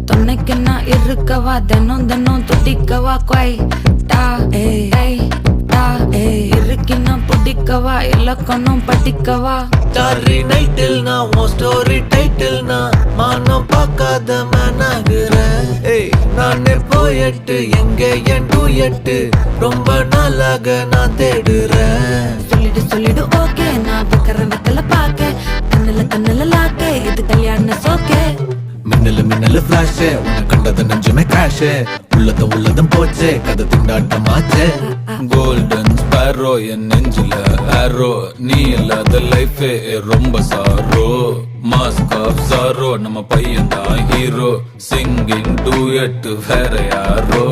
துணைக்கு நான் இருக்கவா தினம் தினம் துடிக்கவா குவைட்டா இருக்கினா பிடிக்கவா இலக்கணம் படிக்கவா ஸ்டாரி நைட்டில் நான் உன் ஸ்டோரி டைட்டில் நான் மானம் பார்க்காத மேன் ஆகுறேன். நானே போயிட்டு எங்க என் டூயட்டு ரொம்ப நாளாக நான் தேடுறேன். சொல்லிடு ஓகே நான் வைக்கிற வெத்தல பாக்க கண்ணுல லாக்கே இது கல்யாண சோக்கே. மின்னலு ஃபிளாஷ் உன்னை கண்டது நெஞ்சுமே கிராஷ் உள்ளதும் போச்சே கதை திண்டாட்டமாச்சே. கோல்டன் ஸ்பேரோ என் நெஞ்சில ஆரோ நீ இல்லாத லைஃப் ரொம்ப சாரோ. மாஸ்க் ஆஃப் சாரோ நம்ம பையன் தான் ஹீரோ சிங்கிங் டூயட் வேற யாரோ.